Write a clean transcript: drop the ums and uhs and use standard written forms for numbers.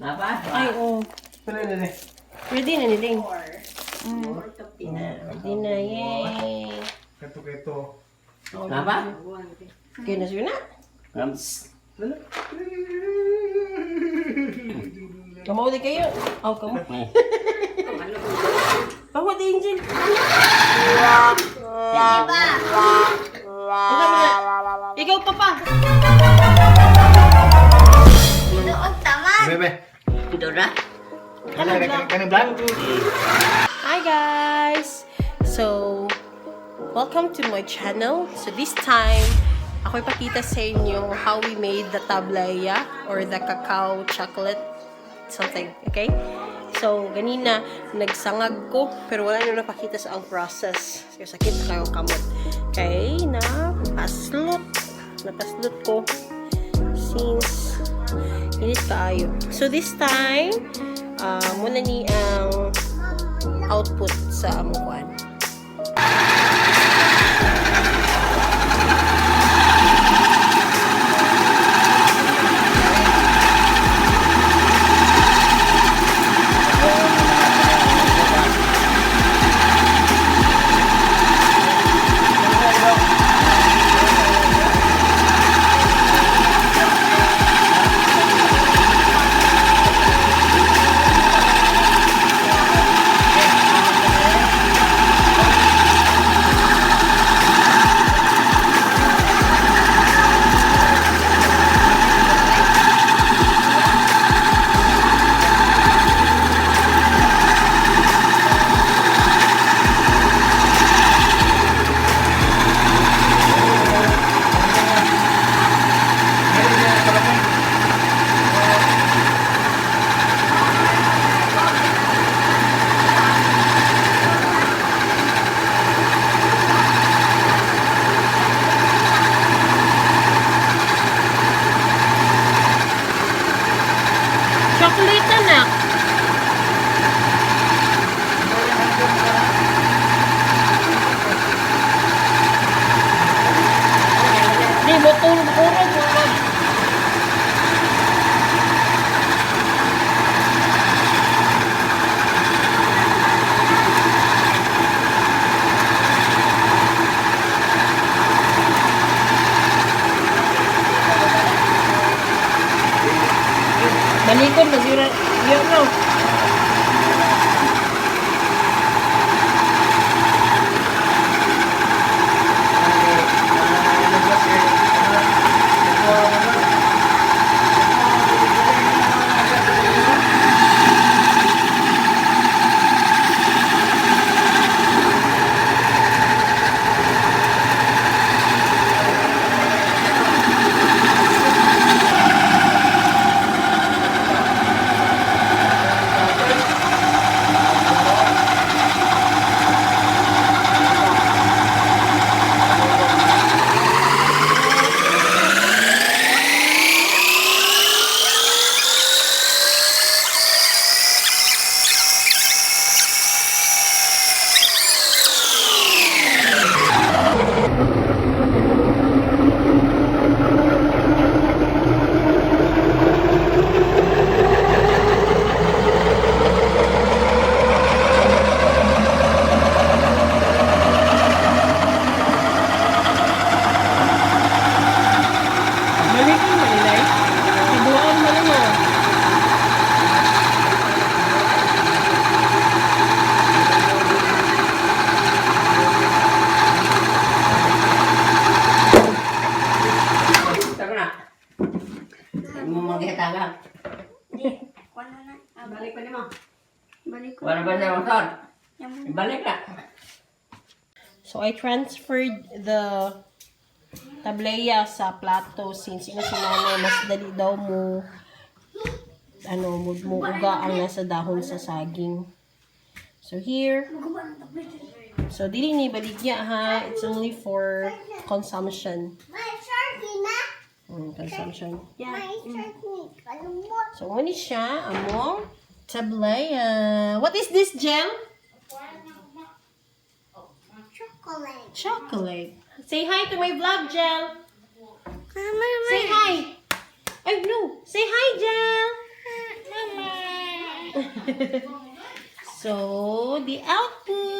Apa? Ay, oh. Ready na ni Ding. Ready na, yay! Keto-keto. Apa? Okay na siya na. Rams. Kamaw di kayo. Oh, kamo. Bawa di Angel. Ikaw pa pa. Bebe. Ito na? Kanang vlog. Hi guys! So, welcome to my channel. So this time, ako ipakita sa inyo how we made the TABLEA or the cacao chocolate something, okay? So, ganina, nagsangag ko, pero wala nyo napakita sa ang process. Kasi sakit kayo kamot. Okay, napaslot ko since init kaayo. So, this time, muna ni ang output sa amukuan. Chocolate anak. Di mo tulog-urog mo. Balikon na sila. Yun no. Balikon mo nila eh. Sibuan mo lang oh. Ito na. Ano mo magkitagang? Balik pa naman. Balik ko. Wala ba na motor? Ibalik na. So, I transferred the TABLEA sa plato since ino si nanay mas dali daw mo uga ang nasa dahon sa saging. So, here. So, dili ni baligya ha. It's only for consumption. Consumption. Yeah. So, ano siya? Amo? TABLEA. What is this gel? Chocolate. Chocolate. Say hi to my vlog, Gel. Say hi. Ay, no. Say hi, Gel. So, the output.